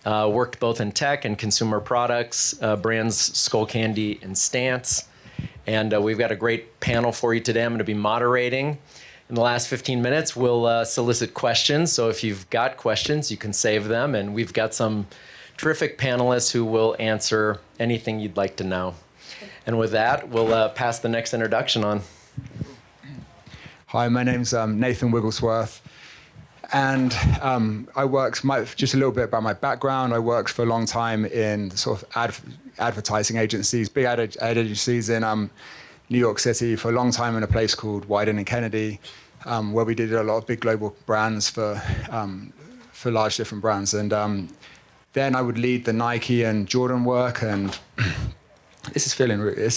Worked both in tech and consumer products, brands Skullcandy and Stance. And we've got a great panel for you today. I'm going to be moderating. In the last 15 minutes, we'll solicit questions. So if you've got questions, you can save them. And we've got some terrific panelists who will answer anything you'd like to know. And with that, we'll pass the next introduction on. Hi, my name's Nathan Wigglesworth. And I worked, just a little bit about my background, I worked for a long time in sort of advertising agencies, big ad agencies in New York City, for a long time in a place called Wyden and Kennedy, where we did a lot of big global brands for large different brands. And then I would lead the Nike and Jordan work, and this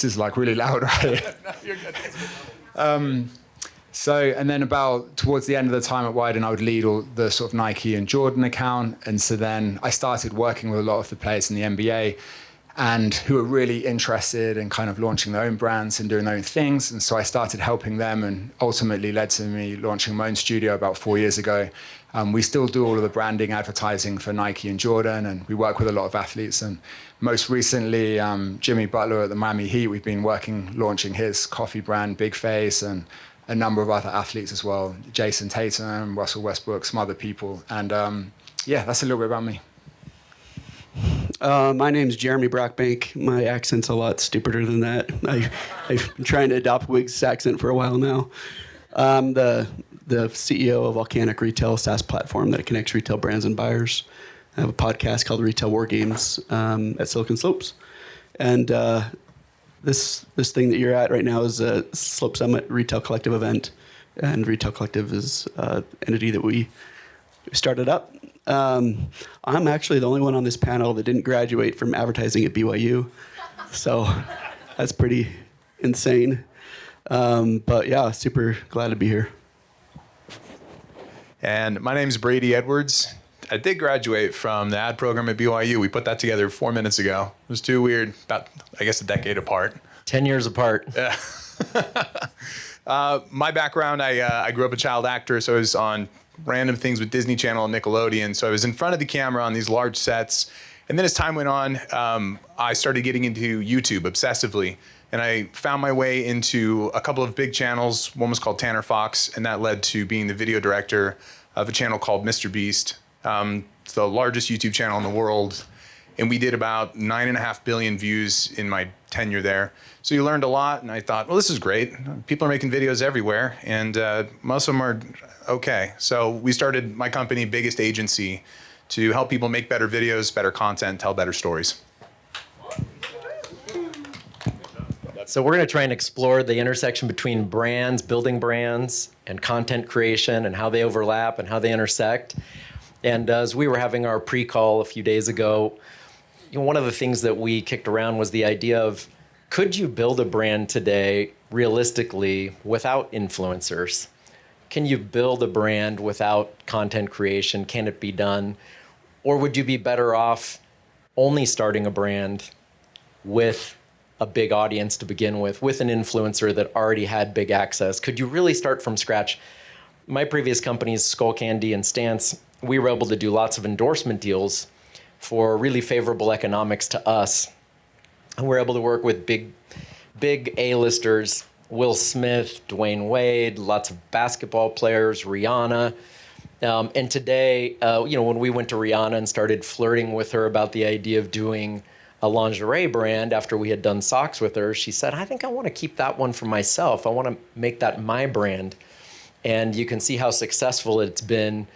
is like really loud, right? No, you're good. And then about towards the end of the time at Wyden, I would lead all the sort of Nike and Jordan account. And so then I started working with a lot of the players in the NBA and who were really interested in kind of launching their own brands and doing their own things. And so I started helping them, and ultimately led to me launching my own studio about 4 years ago. We still do all of the branding, advertising for Nike and Jordan, and we work with a lot of athletes. And most recently, Jimmy Butler at the Miami Heat, we've been launching his coffee brand, Big Face, and a number of other athletes as well, Jason Tatum, Russell Westbrook, some other people. And yeah, that's a little bit about me. My name's Jeremy Brockbank. My accent's a lot stupider than that. I've been trying to adopt Wigz accent for a while now. I'm the CEO of Volcanic Retail, a SaaS platform that connects retail brands and buyers. I have a podcast called Retail War Games at Silicon Slopes. And this thing that you're at right now is a Slope Summit Retail Collective event. And Retail Collective is an entity that we started up. I'm actually the only one on this panel that didn't graduate from advertising at BYU. So that's pretty insane. But yeah, super glad to be here. And my name's Brady Edwards. I did graduate from the ad program at BYU. We put that together 4 minutes ago. It was too weird, about, I guess, a decade apart. 10 years apart. Yeah. My background, I grew up a child actor, so I was on random things with Disney Channel and Nickelodeon. So I was in front of the camera on these large sets. And then as time went on, I started getting into YouTube obsessively. And I found my way into a couple of big channels. One was called Tanner Fox, and that led to being the video director of a channel called Mr. Beast. It's the largest YouTube channel in the world. And we did about 9.5 billion views in my tenure there. So you learned a lot, and I thought, well, this is great. People are making videos everywhere, and most of them are okay. So we started my company, biggest agency, to help people make better videos, better content, tell better stories. So we're going to try and explore the intersection between brands, building brands, and content creation, and how they overlap and how they intersect. And as we were having our pre-call a few days ago, one of the things that we kicked around was the idea of, could you build a brand today realistically without influencers? Can you build a brand without content creation? Can it be done? Or would you be better off only starting a brand with a big audience to begin with an influencer that already had big access? Could you really start from scratch? My previous companies, Skullcandy and Stance, we were able to do lots of endorsement deals for really favorable economics to us. And we're able to work with big A-listers, Will Smith, Dwayne Wade, lots of basketball players, Rihanna. And today, when we went to Rihanna and started flirting with her about the idea of doing a lingerie brand after we had done socks with her, she said, I think I want to keep that one for myself. I want to make that my brand. And you can see how successful it's been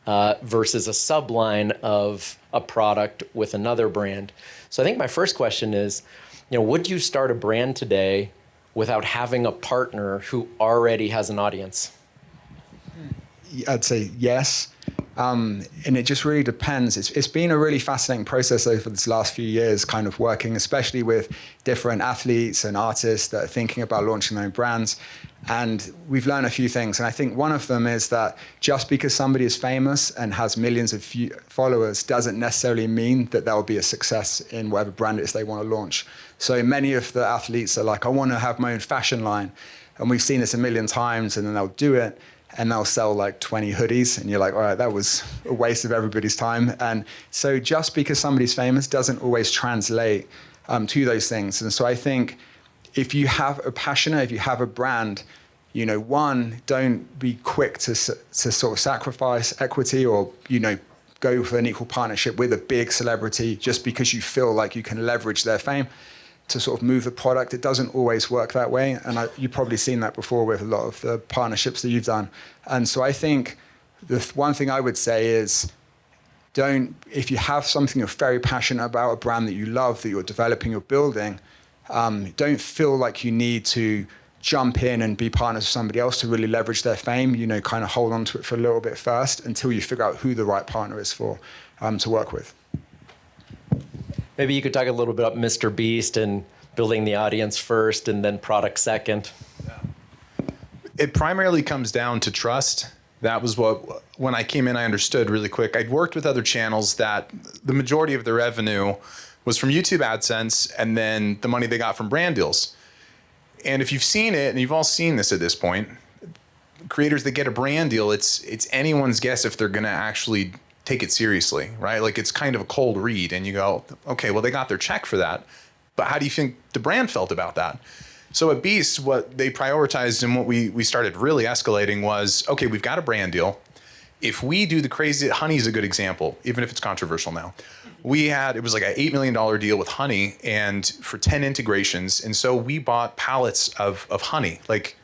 versus a subline of a product with another brand. So I think my first question is, would you start a brand today without having a partner who already has an audience? I'd say yes. And it just really depends. It's been a really fascinating process over this last few years, kind of working, especially with different athletes and artists that are thinking about launching their own brands. And we've learned a few things. And I think one of them is that just because somebody is famous and has millions of followers doesn't necessarily mean that they'll be a success in whatever brand it is they want to launch. So many of the athletes are like, I want to have my own fashion line. And we've seen this a million times, and then they'll do it. and they'll sell like 20 hoodies, and you're like, all right, that was a waste of everybody's time. And so just because somebody's famous doesn't always translate to those things. And so I think if you have a passion, if you have a brand, you know, one, don't be quick to sort of sacrifice equity or, you know, go for an equal partnership with a big celebrity just because you feel like you can leverage their fame to sort of move the product. It doesn't always work that way. And you've probably seen that before with a lot of the partnerships that you've done. And so I think the one thing I would say is if you have something you're very passionate about, a brand that you love, that you're developing, you're building, don't feel like you need to jump in and be partners with somebody else to really leverage their fame. You know, kind of hold on to it for a little bit first until you figure out who the right partner is for to work with. Maybe you could talk a little bit about Mr. Beast and building the audience first and then product second. It primarily comes down to trust. That was what, when I came in, I understood really quick. I'd worked with other channels that the majority of their revenue was from YouTube AdSense and then the money they got from brand deals. And if you've seen it, and you've all seen this at this point, creators that get a brand deal, it's anyone's guess if they're going to actually take it seriously, right? Like it's kind of a cold read, and you go, okay, well, they got their check for that, but how do you think the brand felt about that? So at Beast, what they prioritized and what we started really escalating was, okay, we've got a brand deal. If we do the crazy, Honey's a good example, even if it's controversial now. It was like an $8 million deal with Honey and for 10 integrations. And so we bought pallets of honey, like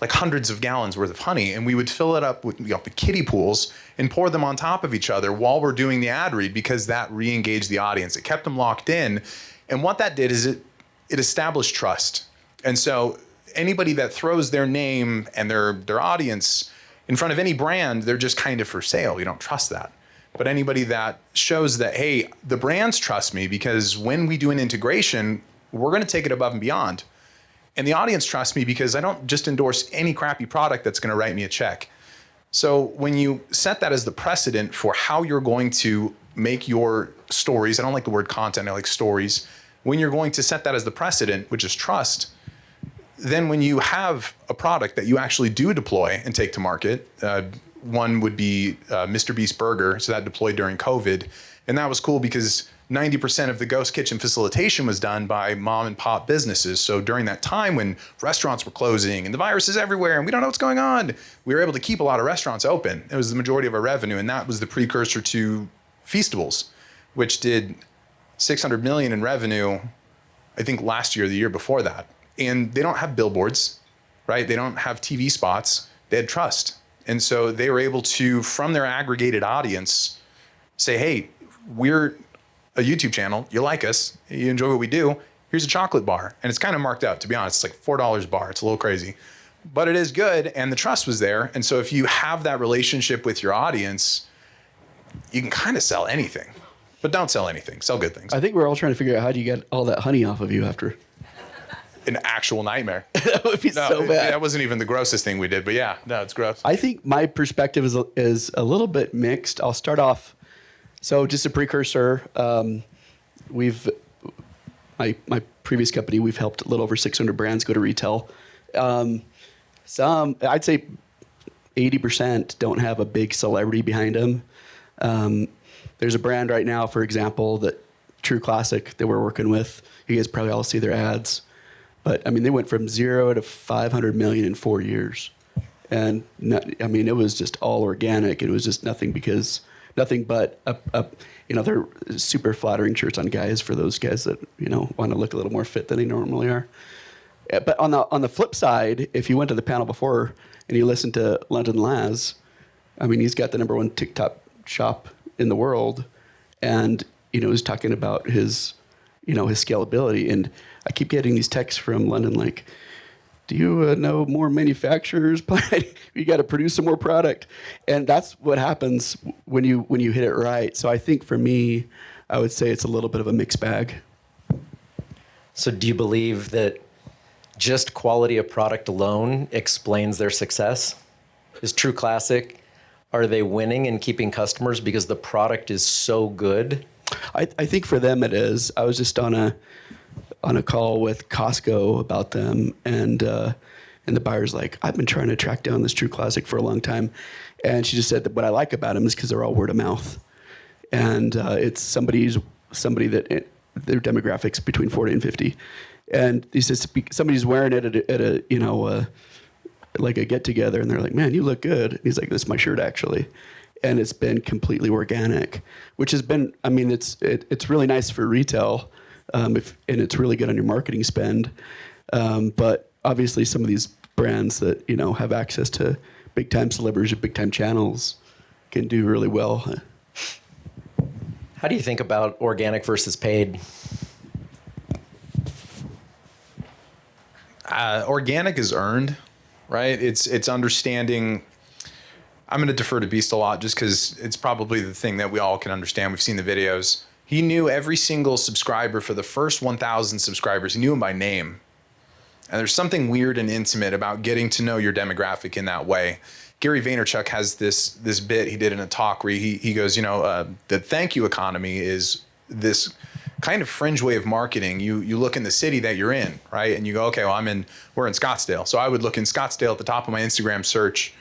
hundreds of gallons worth of honey. And we would fill it up with the kiddie pools and pour them on top of each other while we're doing the ad read, because that re-engaged the audience. It kept them locked in. And what that did is it established trust. And so anybody that throws their name and their audience in front of any brand, they're just kind of for sale. You don't trust that. But anybody that shows that, hey, the brands trust me because when we do an integration, we're going to take it above and beyond. And the audience trusts me because I don't just endorse any crappy product that's going to write me a check. So when you set that as the precedent for how you're going to make your stories, I don't like the word content, I like stories. When you're going to set that as the precedent, which is trust, then when you have a product that you actually do deploy and take to market, one would be Mr. Beast Burger. So that deployed during COVID. And that was cool because 90% of the ghost kitchen facilitation was done by mom and pop businesses. So during that time when restaurants were closing and the virus is everywhere and we don't know what's going on, we were able to keep a lot of restaurants open. It was the majority of our revenue. And that was the precursor to Feastables, which did 600 million in revenue, I think last year, the year before that. And they don't have billboards, right? They don't have TV spots. They had trust. And so they were able to, from their aggregated audience, say, hey, we're a YouTube channel. You like us. You enjoy what we do. Here's a chocolate bar. And it's kind of marked out, to be honest. It's like $4 bar. It's a little crazy. But it is good, and the trust was there. And so if you have that relationship with your audience, you can kind of sell anything. But don't sell anything. Sell good things. I think we're all trying to figure out how do you get all that honey off of you after. An actual nightmare. That would be so bad. That wasn't even the grossest thing we did, but yeah, no, it's gross. I think my perspective is a little bit mixed. I'll start off. So just a precursor. My previous company, we've helped a little over 600 brands go to retail. Some, I'd say 80% don't have a big celebrity behind them. There's a brand right now, for example, that True Classic that we're working with. You guys probably all see their ads. But I mean, they went from 0 to 500 million in 4 years. And it was just all organic. It was just nothing but they're super flattering shirts on guys for those guys that, want to look a little more fit than they normally are. But on the flip side, if you went to the panel before and you listened to London Laz, I mean, he's got the #1 TikTok shop in the world, and he's talking about his scalability. And I keep getting these texts from London like, do you know more manufacturers? You got to produce some more product. And that's what happens when you hit it right. So I think for me, I would say it's a little bit of a mixed bag. So do you believe that just quality of product alone explains their success? Is True Classic, are they winning and keeping customers because the product is so good? I think for them it is. I was just on a call with Costco about them, and And the buyer's like, I've been trying to track down this true classic for a long time. And she just said that what I like about them is because they're all word of mouth. And it's somebody that their demographics between 40 and 50. And he says somebody's wearing it at a you know, like a get together, and they're like, man, you look good. And he's like, this is my shirt actually. And it's been completely organic, which has been, I mean, it's really nice for retail, and it's really good on your marketing spend. But obviously some of these brands that, you know, have access to big time celebrities or big time channels can do really well. How do you think about organic versus paid? Organic is earned, right? It's understanding. I'm going to defer to Beast a lot just because it's probably the thing that we all can understand. We've seen the videos. He knew every single subscriber for the first 1,000 subscribers. He knew them by name. And there's something weird and intimate about getting to know your demographic in that way. Gary Vaynerchuk has this bit he did in a talk where he goes, you know, the thank you economy is this kind of fringe way of marketing. You look in the city that you're in, right? And you go, okay, well, we're in Scottsdale. So I would look in Scottsdale at the top of my Instagram search.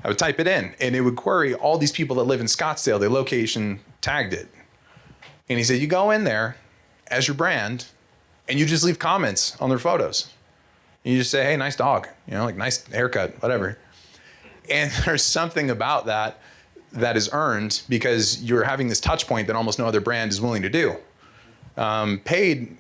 I would type it in and it would query all these people that live in Scottsdale. Their location tagged it. And he said, you go in there as your brand and you just leave comments on their photos. You just say, hey, nice dog, you know, like nice haircut, whatever. And there's something about that is earned because you're having this touch point that almost no other brand is willing to do. Paid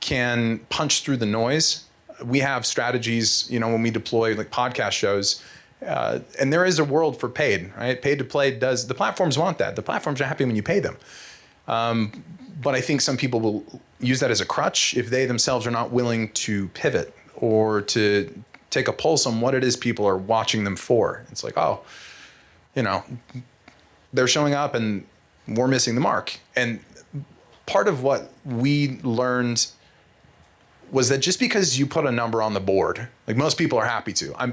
can punch through the noise. We have strategies, you know, when we deploy like podcast shows, and there is a world for paid, right? Paid to play the platforms want that. The platforms are happy when you pay them. But I think some people will use that as a crutch if they themselves are not willing to pivot or to take a pulse on what it is people are watching them for. It's like, oh, you know, they're showing up and we're missing the mark. And part of what we learned was that just because you put a number on the board, like most people are happy to.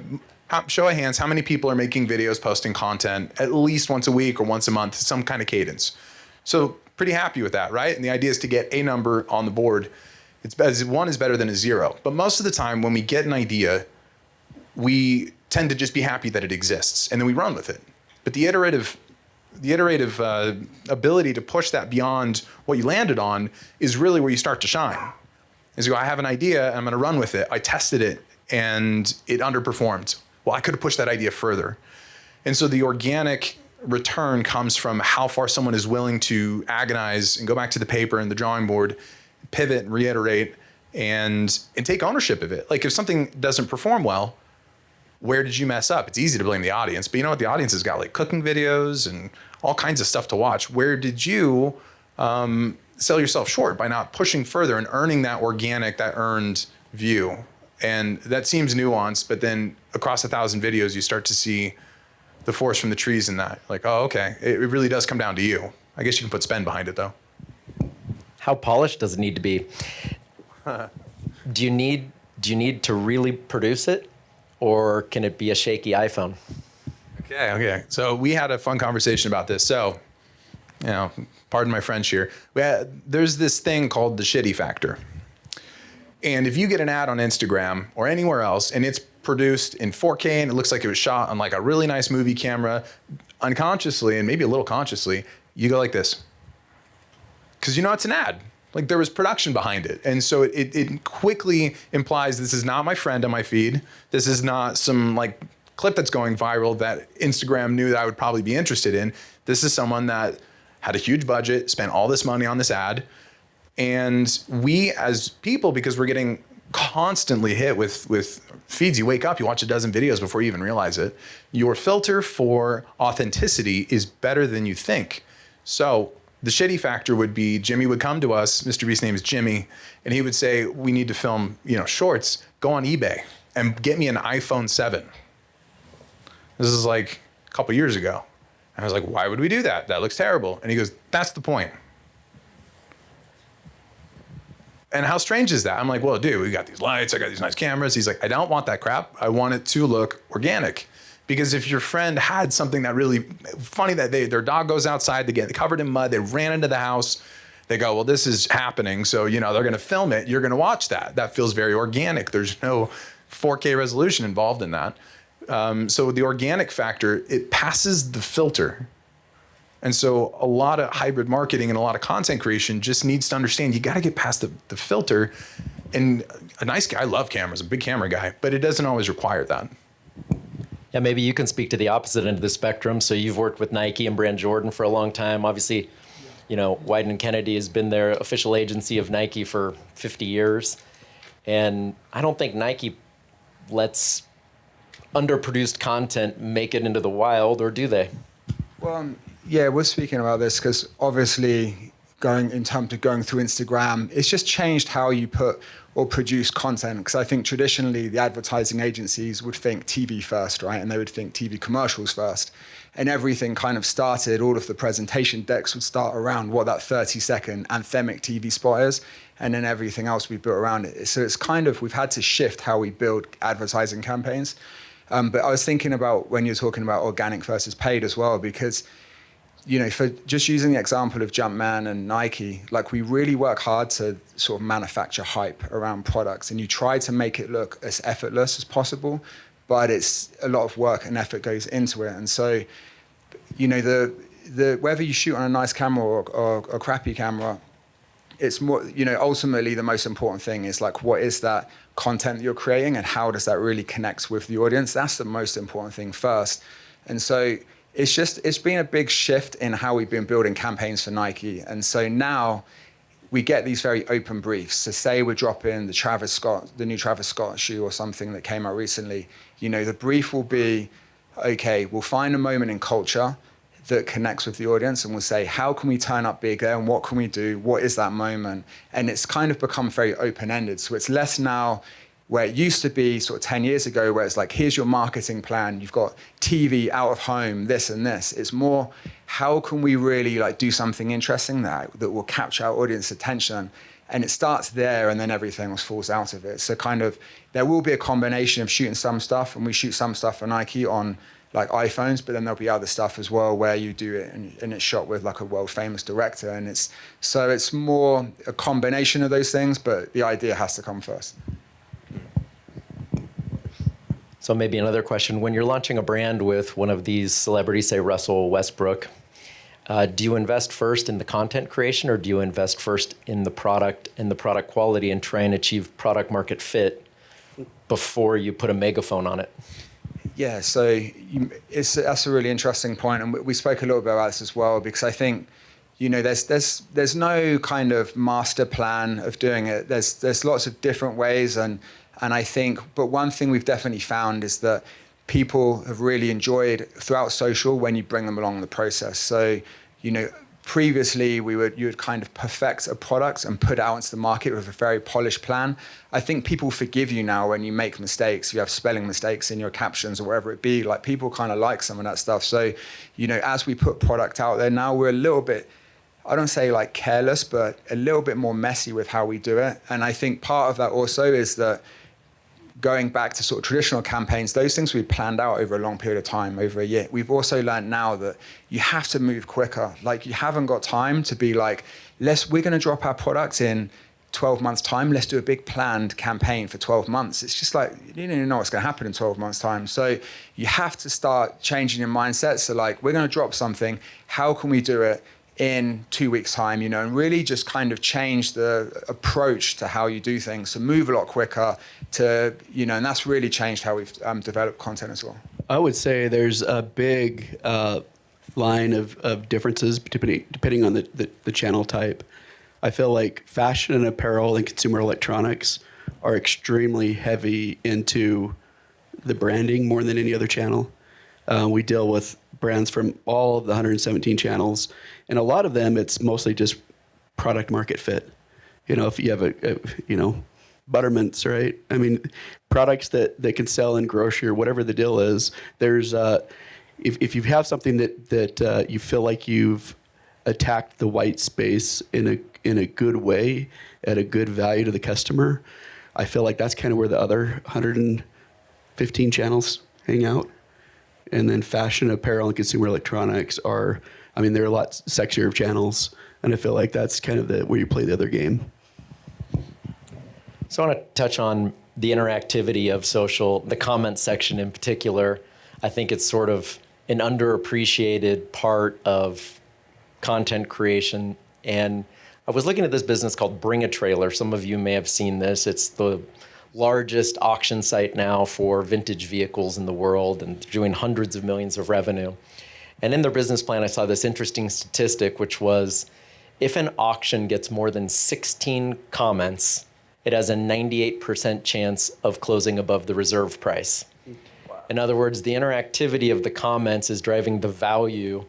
Show of hands, how many people are making videos, posting content at least once a week or once a month, some kind of cadence. So pretty happy with that, right? And the idea is to get a number on the board. One is better than a zero. But most of the time when we get an idea, we tend to just be happy that it exists and then we run with it. But the iterative ability to push that beyond what you landed on is really where you start to shine. Is you go, I have an idea, I'm going to run with it. I tested it and it underperformed. Well, I could have pushed that idea further. And so the organic return comes from how far someone is willing to agonize and go back to the paper and the drawing board, pivot and reiterate and take ownership of it. Like if something doesn't perform well, where did you mess up? It's easy to blame the audience, but you know what? The audience has got like cooking videos and all kinds of stuff to watch. Where did you sell yourself short by not pushing further and earning that organic, that earned view? And that seems nuanced, but then across 1,000 videos, you start to see the forest from the trees in that. Like, oh, okay, it really does come down to you. I guess you can put spend behind it though. How polished does it need to be? Do you need to really produce it? Or can it be a shaky iPhone? Okay. So we had a fun conversation about this. So, you know, pardon my French here. There's this thing called the shitty factor. And if you get an ad on Instagram or anywhere else and it's produced in 4K and it looks like it was shot on like a really nice movie camera, unconsciously and maybe a little consciously, you go like this. Because you know it's an ad. Like there was production behind it. And so it quickly implies this is not my friend on my feed. This is not some like clip that's going viral that Instagram knew that I would probably be interested in. This is someone that had a huge budget, spent all this money on this ad. And we as people, because we're getting constantly hit with feeds, you wake up, you watch a dozen videos before you even realize it. Your filter for authenticity is better than you think. So the shitty factor would be Jimmy would come to us, Mr. Beast's name is Jimmy, and he would say, we need to film, you know, shorts, go on eBay and get me an iPhone 7. This is like a couple years ago. And I was like, why would we do that? That looks terrible. And he goes, that's the point. And how strange is that? I'm like, well, dude, we got these lights, I got these nice cameras. He's like, I don't want that crap. I want it to look organic. Because if your friend had something that really funny that their dog goes outside, they get covered in mud, they ran into the house, they go, well, this is happening. So, you know, they're going to film it. You're going to watch that. That feels very organic. There's no 4K resolution involved in that. So the organic factor, it passes the filter. And so a lot of hybrid marketing and a lot of content creation just needs to understand you got to get past the filter. And a nice guy, I love cameras, a big camera guy, but it doesn't always require that. Yeah, maybe you can speak to the opposite end of the spectrum. So you've worked with Nike and Brand Jordan for a long time. Obviously, you know, Wieden & Kennedy has been their official agency of Nike for 50 years. And I don't think Nike lets underproduced content make it into the wild, or do they? Well, yeah, we're speaking about this because obviously in terms of going through Instagram, it's just changed how you put or produce content. Because I think traditionally the advertising agencies would think TV first, right? And they would think TV commercials first. And everything kind of started, all of the presentation decks would start around what that 30-second anthemic TV spot is. And then everything else we built around it. So it's kind of, we've had to shift how we build advertising campaigns. But I was thinking about when you're talking about organic versus paid as well, because you know, for just using the example of Jumpman and Nike, like we really work hard to sort of manufacture hype around products, and you try to make it look as effortless as possible, but it's a lot of work and effort goes into it. And so, you know, the whether you shoot on a nice camera or a crappy camera, it's more, you know, ultimately the most important thing is like, what is that content that you're creating and how does that really connect with the audience? That's the most important thing first. And so it's been a big shift in how we've been building campaigns for Nike. And so now we get these very open briefs. So say we're dropping the new Travis Scott shoe or something that came out recently, you know, the brief will be, okay, we'll find a moment in culture that connects with the audience and we'll say, how can we turn up bigger and what can we do? What is that moment? And it's kind of become very open-ended. So it's less now where it used to be sort of 10 years ago, where it's like, here's your marketing plan. You've got TV, out of home, this and this. It's more, how can we really like do something interesting that will capture our audience attention? And it starts there and then everything else falls out of it. So kind of, there will be a combination of shooting some stuff, and we shoot some stuff for Nike on like iPhones, but then there'll be other stuff as well where you do it and it's shot with like a world famous director. And it's more a combination of those things, but the idea has to come first. So maybe another question, when you're launching a brand with one of these celebrities, say Russell Westbrook, do you invest first in the content creation, or do you invest first in the product and the product quality and try and achieve product market fit before you put a megaphone on it? Yeah, so that's a really interesting point, and we spoke a little bit about this as well, because I think, you know, there's no kind of master plan of doing it. There's lots of different ways, and I think, but one thing we've definitely found is that people have really enjoyed throughout social when you bring them along the process. So, you know, previously you would kind of perfect a product and put it out into the market with a very polished plan. I think people forgive you now when you make mistakes. You have spelling mistakes in your captions or wherever it be. Like, people kind of like some of that stuff. So, you know, as we put product out there now, we're a little bit, I don't say like careless, but a little bit more messy with how we do it. And I think part of that also is that going back to sort of traditional campaigns, those things we planned out over a long period of time, over a year. We've also learned now that you have to move quicker. Like, you haven't got time to be like, we're going to drop our product in 12 months time. Let's do a big planned campaign for 12 months. It's just like, you don't even know what's going to happen in 12 months time. So you have to start changing your mindset. So like, we're going to drop something. How can we do it in 2 weeks time, you know, and really just kind of change the approach to how you do things, to move a lot quicker, to, you know, and that's really changed how we've developed content as well. I would say there's a big line of differences depending on the channel type. I feel like fashion and apparel and consumer electronics are extremely heavy into the branding more than any other channel. We deal with brands from all of the 117 channels, and a lot of them, it's mostly just product market fit. You know, if you have you know, Buttermints, right? I mean, products that can sell in grocery or whatever the deal is, there's, if you have something that you feel like you've attacked the white space in a good way, at a good value to the customer, I feel like that's kind of where the other 115 channels hang out. And then fashion, apparel, and consumer electronics are, I mean, they're a lot sexier of channels. And I feel like that's kind of where you play the other game. So I want to touch on the interactivity of social, the comment section in particular. I think it's sort of an underappreciated part of content creation. And I was looking at this business called Bring a Trailer. Some of you may have seen this. It's the largest auction site now for vintage vehicles in the world, and they're doing hundreds of millions of revenue. And in their business plan, I saw this interesting statistic, which was if an auction gets more than 16 comments, it has a 98% chance of closing above the reserve price. Wow. In other words, the interactivity of the comments is driving the value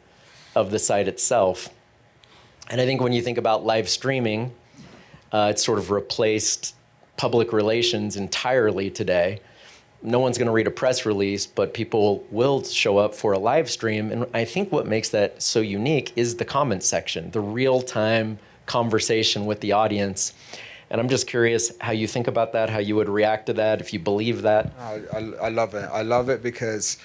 of the site itself. And I think when you think about live streaming, it's sort of replaced public relations entirely today. No one's going to read a press release, but people will show up for a live stream. And I think what makes that so unique is the comment section, the real-time conversation with the audience. And I'm just curious how you think about that, how you would react to that, if you believe that. I love it. I love it because,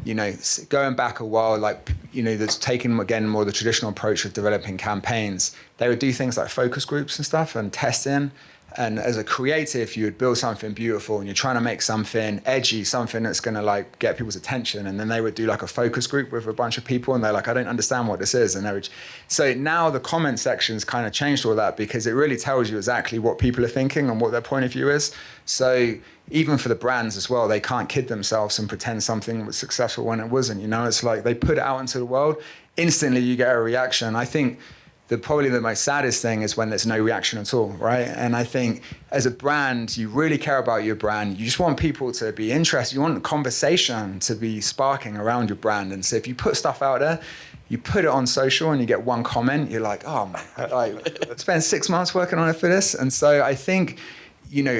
you know, going back a while, like, you know, that's taken, again, more the traditional approach of developing campaigns. They would do things like focus groups and stuff and testing. And as a creative, you would build something beautiful and you're trying to make something edgy, something that's going to like get people's attention. And then they would do like a focus group with a bunch of people and they're like, I don't understand what this is. And they would, so now the comment section's kind of changed all that because it really tells you exactly what people are thinking and what their point of view is. So even for the brands as well, they can't kid themselves and pretend something was successful when it wasn't. You know, it's like they put it out into the world, instantly you get a reaction. I think probably the most saddest thing is when there's no reaction at all, right? And I think as a brand, you really care about your brand. You just want people to be interested. You want the conversation to be sparking around your brand. And so if you put stuff out there, you put it on social and you get one comment, you're like, oh man, I spent 6 months working on it for this. And so I think, you know,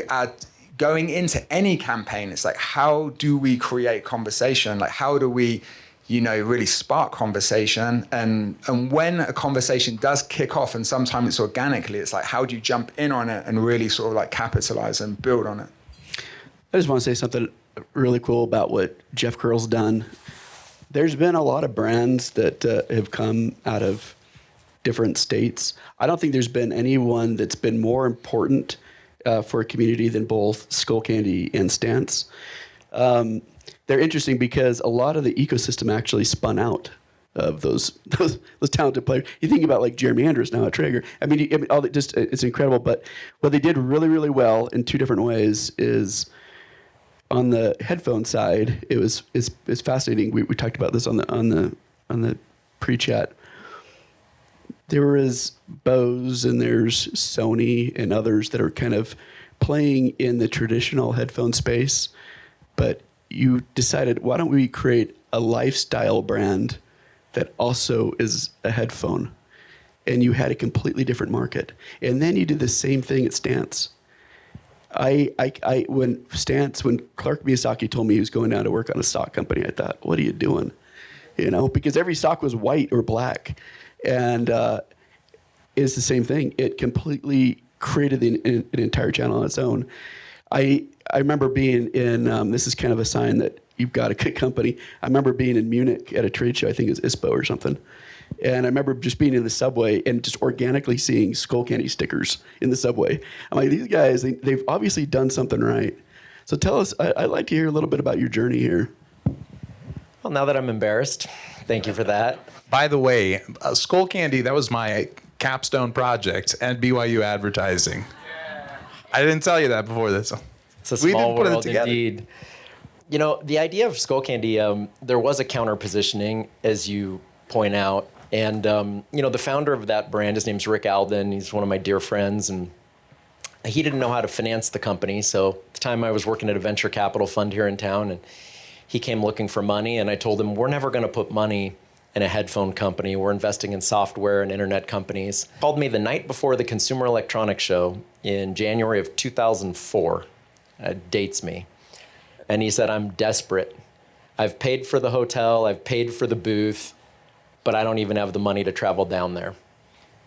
going into any campaign, it's like, how do we create conversation? Like, how do we, you know, really spark conversation? And when a conversation does kick off, and sometimes it's organically, it's like, how do you jump in on it and really sort of like capitalize and build on it? I just want to say something really cool about what Jeff Kearl's done. There's been a lot of brands that have come out of different states. I don't think there's been anyone that's been more important for a community than both Skullcandy and Stance. They're interesting because a lot of the ecosystem actually spun out of those talented players. You think about like Jeremy Andrews now at Traeger. I mean, it's incredible. But what they did really, really well in two different ways is on the headphone side. It's fascinating. We talked about this on the pre-chat. There is Bose and there's Sony and others that are kind of playing in the traditional headphone space, but you decided, why don't we create a lifestyle brand that also is a headphone? And you had a completely different market. And then you did the same thing at Stance. When Clark Miyazaki told me he was going down to work on a stock company, I thought, what are you doing? You know, because every stock was white or black. And it's the same thing. It completely created an entire channel on its own. I remember being in, this is kind of a sign that you've got a good company. I remember being in Munich at a trade show, I think it was ISPO or something. And I remember just being in the subway and just organically seeing Skullcandy stickers in the subway. I'm like, these guys, they've obviously done something right. So tell us, I'd like to hear a little bit about your journey here. Well, now that I'm embarrassed, thank you for that. By the way, Skullcandy, that was my capstone project at BYU Advertising. I didn't tell you that before this. It's a small world indeed. You know, the idea of Skullcandy, there was a counter positioning, as you point out. And, you know, the founder of that brand, his name's Rick Alden. He's one of my dear friends. And he didn't know how to finance the company. So at the time I was working at a venture capital fund here in town. And he came looking for money. And I told him, we're never going to put money in a headphone company. We're investing in software and internet companies. He called me the night before the Consumer Electronics Show in January of 2004. Dates me. And he said, I'm desperate. I've paid for the hotel, I've paid for the booth, but I don't even have the money to travel down there.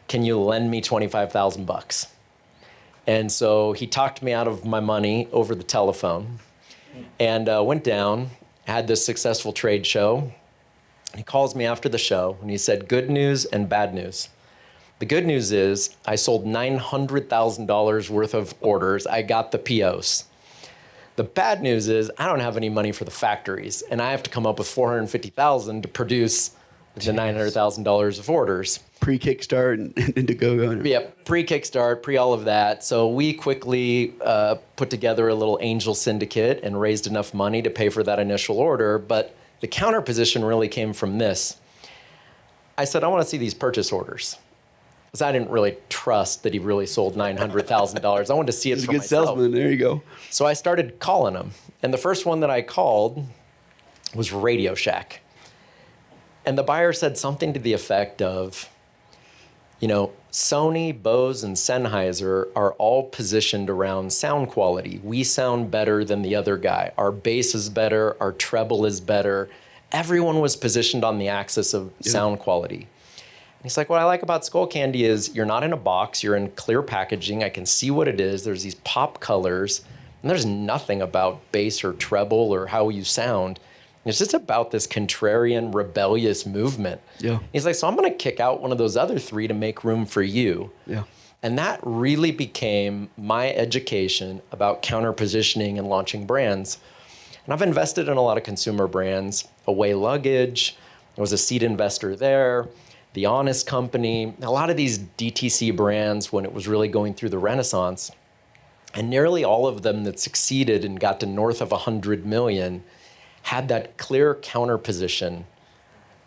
Can you lend me $25,000? And so he talked me out of my money over the telephone and went down, had this successful trade show. He calls me after the show and he said, good news and bad news. The good news is I sold $900,000 worth of orders. I got the POs. The bad news is I don't have any money for the factories, and I have to come up with $450,000 to produce the $900,000 of orders. Pre-Kickstart and to go. Yep, pre-Kickstart, pre all of that. So we quickly put together a little angel syndicate and raised enough money to pay for that initial order. But the counter position really came from this. I said, I want to see these purchase orders. Because I didn't really trust that he really sold $900,000. I wanted to see it He's a for good myself. salesman. There you go. So I started calling them. And the first one that I called was Radio Shack. And the buyer said something to the effect of, Sony, Bose, and Sennheiser are all positioned around sound quality. We sound better than the other guy. Our bass is better. Our treble is better. Everyone was positioned on the axis of sound quality. And he's like, what I like about Skull Candy is you're not in a box. You're in clear packaging. I can see what it is. There's these pop colors. And there's nothing about bass or treble or how you sound. It's just about this contrarian, rebellious movement. Yeah. He's like, so I'm going to kick out one of those other three to make room for you. Yeah. And that really became my education about counter positioning and launching brands. And I've invested in a lot of consumer brands. Away Luggage, I was a seed investor there. The Honest Company, a lot of these DTC brands when it was really going through the renaissance. And nearly all of them that succeeded and got to north of 100 million had that clear counter position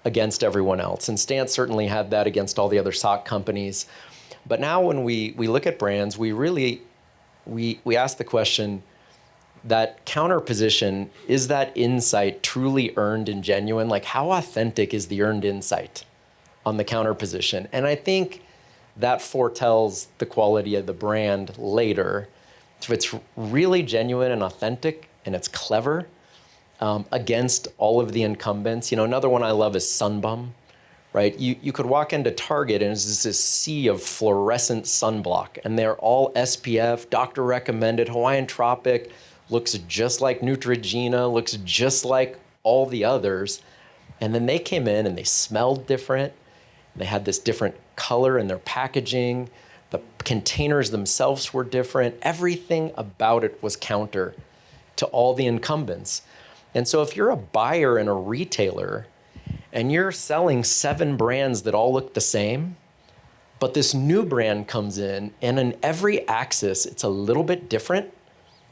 against everyone else. And Stance certainly had that against all the other sock companies. But now when we look at brands, we ask the question, that counter position, is that insight truly earned and genuine? Like, how authentic is the earned insight on the counter position? And I think that foretells the quality of the brand later. If it's really genuine and authentic and it's clever, against all of the incumbents. Another one I love is Sunbum, right? You could walk into Target and it's just this sea of fluorescent sunblock, and they're all SPF, doctor recommended, Hawaiian Tropic, looks just like Neutrogena, looks just like all the others. And then they came in and they smelled different. They had this different color in their packaging. The containers themselves were different. Everything about it was counter to all the incumbents. And so if you're a buyer and a retailer and you're selling 7 brands that all look the same, but this new brand comes in and in every axis, it's a little bit different,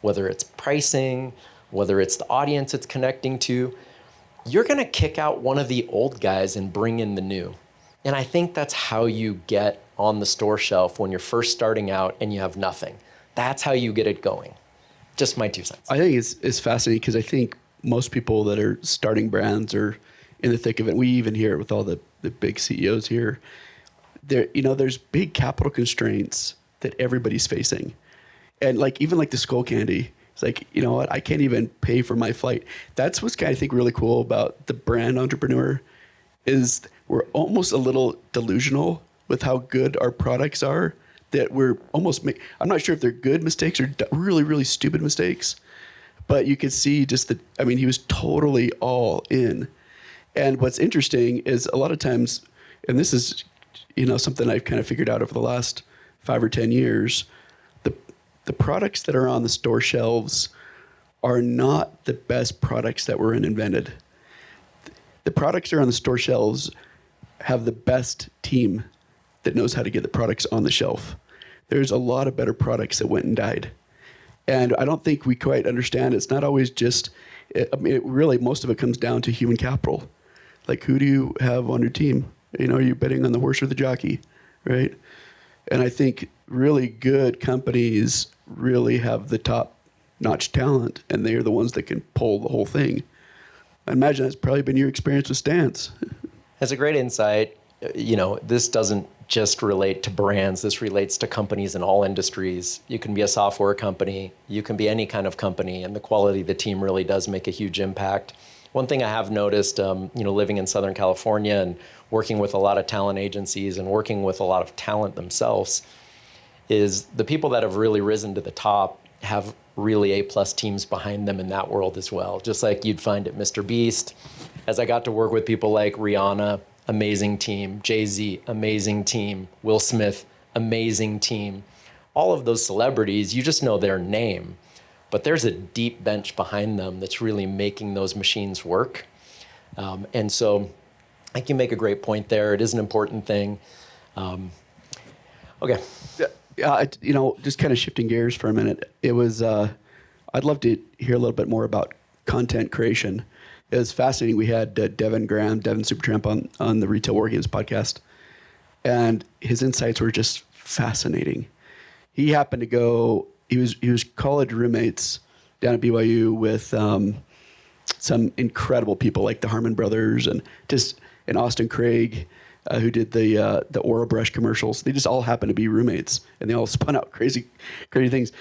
whether it's pricing, whether it's the audience it's connecting to, you're going to kick out one of the old guys and bring in the new. And I think that's how you get on the store shelf when you're first starting out and you have nothing. That's how you get it going. Just my 2 cents. I think it's fascinating because I think most people that are starting brands are in the thick of it. We even hear it with all the big CEOs here. There's big capital constraints that everybody's facing. And even the Skull Candy, it's like, you know what, I can't even pay for my flight. That's what's I think really cool about the brand entrepreneur is we're almost a little delusional with how good our products are, that we're almost I'm not sure if they're good mistakes or really, really stupid mistakes. But you could see he was totally all in. And what's interesting is a lot of times, and this is, something I've kind of figured out over the last 5 or 10 years, the products that are on the store shelves are not the best products that were invented. The products that are on the store shelves have the best team that knows how to get the products on the shelf. There's a lot of better products that went and died. And I don't think we quite understand. It's not always just, really most of it comes down to human capital. Like, who do you have on your team? Are you betting on the horse or the jockey, right? And I think really good companies really have the top-notch talent, and they are the ones that can pull the whole thing. I imagine that's probably been your experience with Stance. That's a great insight. This doesn't just relate to brands. This relates to companies in all industries. You can be a software company. You can be any kind of company, and the quality of the team really does make a huge impact. One thing I have noticed, living in Southern California and working with a lot of talent agencies and working with a lot of talent themselves, is the people that have really risen to the top have really A-plus teams behind them in that world as well. Just like you'd find at Mr. Beast, as I got to work with people like Rihanna, amazing team, Jay-Z, amazing team, Will Smith, amazing team. All of those celebrities, you just know their name, but there's a deep bench behind them that's really making those machines work. And so I think you make a great point there. It is an important thing. Okay. Just kind of shifting gears for a minute. It was, I'd love to hear a little bit more about content creation. It was fascinating. We had Devin Supertramp on the Retail War Games podcast, and his insights were just fascinating. He happened to go, he was college roommates down at BYU with some incredible people like the Harmon brothers and Austin Craig, who did the Aura Brush commercials. They just all happened to be roommates, and they all spun out crazy things.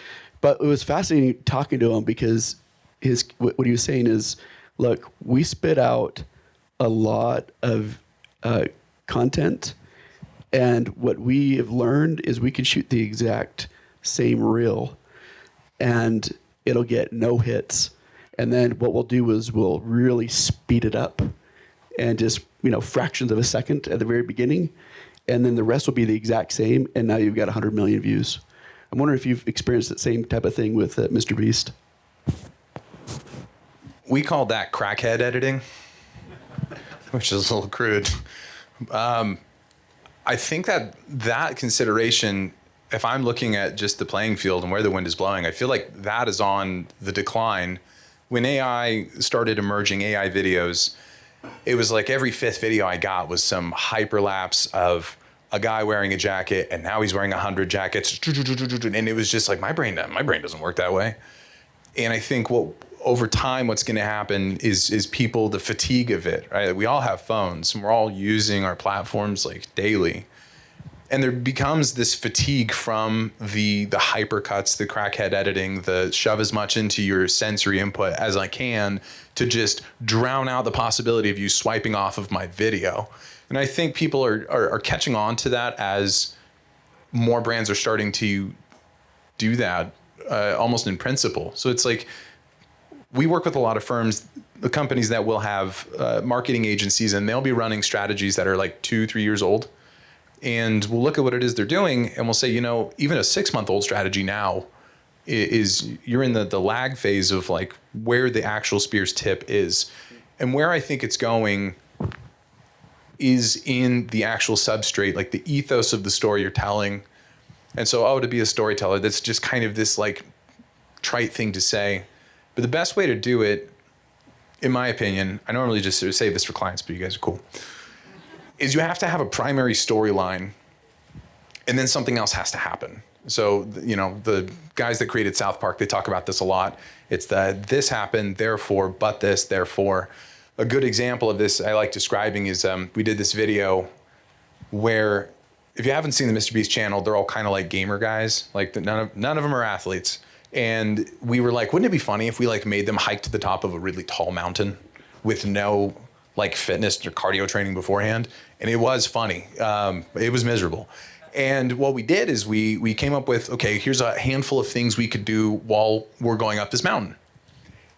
But it was fascinating talking to him because what he was saying is, look, we spit out a lot of content, and what we have learned is we can shoot the exact same reel, and it'll get no hits. And then what we'll do is we'll really speed it up, and just fractions of a second at the very beginning, and then the rest will be the exact same, and now you've got 100 million views. I'm wondering if you've experienced that same type of thing with Mr. Beast. We call that crackhead editing, which is a little crude. I think that consideration, if I'm looking at just the playing field and where the wind is blowing, I feel like that is on the decline. When AI started emerging, AI videos, it was like every fifth video I got was some hyperlapse of a guy wearing a jacket, and now he's wearing 100 jackets, and it was just like, my brain doesn't work that way. And I think over time, what's going to happen is people, the fatigue of it, right? We all have phones, and we're all using our platforms like daily, and there becomes this fatigue from the hypercuts, the crackhead editing, the shove as much into your sensory input as I can to just drown out the possibility of you swiping off of my video. And I think people are catching on to that as more brands are starting to do that almost in principle. So it's like, we work with a lot of firms, the companies that will have marketing agencies, and they'll be running strategies that are like 2-3 years old. And we'll look at what it is they're doing, and we'll say, even a 6-month-old strategy now is you're in the lag phase of like where the actual spear's tip is. And where I think it's going is in the actual substrate, like the ethos of the story you're telling. And so, to be a storyteller, that's just kind of this like trite thing to say. But the best way to do it, in my opinion, I normally just sort of say this for clients, but you guys are cool, is you have to have a primary storyline, and then something else has to happen. So, the guys that created South Park, they talk about this a lot. It's this happened, therefore, but this, therefore. A good example of this I like describing is we did this video where, if you haven't seen the Mr. Beast channel, they're all kind of like gamer guys. Like none of them are athletes. And we were like, wouldn't it be funny if we like made them hike to the top of a really tall mountain with no like fitness or cardio training beforehand? And it was funny. It was miserable. And what we did is we came up with, okay, here's a handful of things we could do while we're going up this mountain.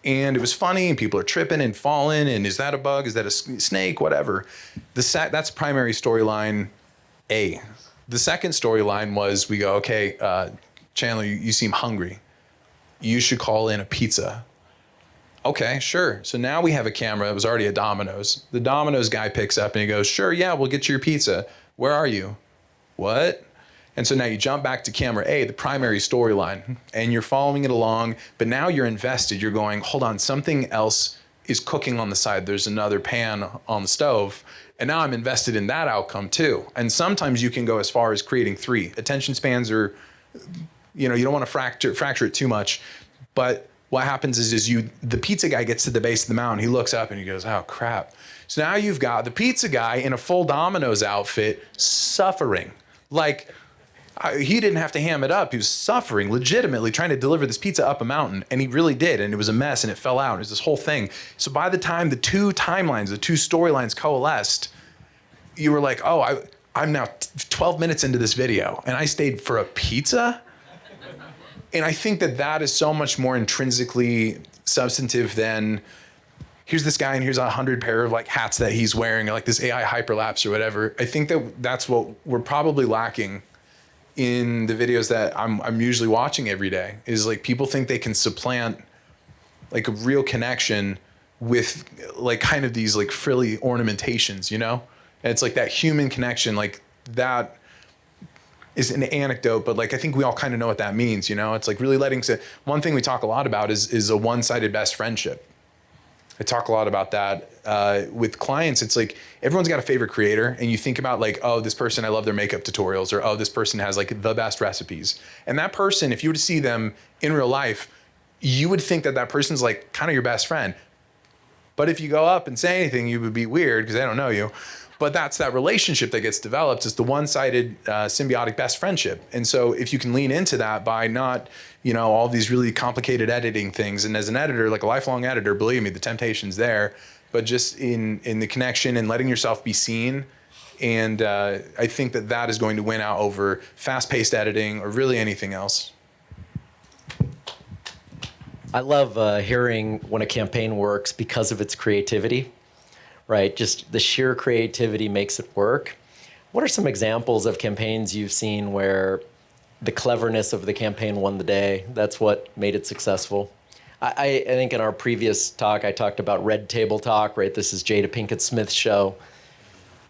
And it was funny, and people are tripping and falling, and is that a bug? Is that a snake? Whatever. That's primary storyline A. The second storyline was we go, okay, Chandler, you seem hungry. You should call in a pizza. Okay, sure. So now we have a camera. It was already a Domino's. The Domino's guy picks up and he goes, sure, yeah, we'll get you your pizza. Where are you? What? And so now you jump back to camera A, the primary storyline, and you're following it along, but now you're invested. You're going, hold on, something else is cooking on the side. There's another pan on the stove, and now I'm invested in that outcome too. And sometimes you can go as far as creating 3. Attention spans are, you don't want to fracture it too much, but what happens is the pizza guy gets to the base of the mountain, he looks up and he goes, oh crap. So now you've got the pizza guy in a full Domino's outfit suffering. Like, he didn't have to ham it up. He was suffering, legitimately trying to deliver this pizza up a mountain, and he really did, and it was a mess, and it fell out. It was this whole thing. So by the time the 2 timelines, the 2 storylines coalesced, you were like, oh, I'm now 12 minutes into this video, and I stayed for a pizza? And I think that is so much more intrinsically substantive than here's this guy and here's 100 pair of like hats that he's wearing, or like this AI hyperlapse or whatever. I think that's what we're probably lacking in the videos that I'm usually watching every day is like people think they can supplant like a real connection with like kind of these like frilly ornamentations, you know? And it's like that human connection, like that is an anecdote, but like I think we all kind of know what that means, you know? It's like really one thing we talk a lot about is a one-sided best friendship. I talk a lot about that with clients. It's like everyone's got a favorite creator, and you think about like, oh, this person, I love their makeup tutorials, or oh, this person has like the best recipes. And that person, if you were to see them in real life, you would think that that person's like kind of your best friend. But if you go up and say anything, you would be weird because they don't know you. But that's that relationship that gets developed. It's the one-sided symbiotic best friendship. And so if you can lean into that by not, you know, all these really complicated editing things. And as an editor, like a lifelong editor, believe me, the temptation's there. But just in the connection and letting yourself be seen. And I think that is going to win out over fast-paced editing or really anything else. I love hearing when a campaign works because of its creativity, right? Just the sheer creativity makes it work. What are some examples of campaigns you've seen where the cleverness of the campaign won the day? That's what made it successful. I think in our previous talk, I talked about Red Table Talk, right? This is Jada Pinkett Smith's show.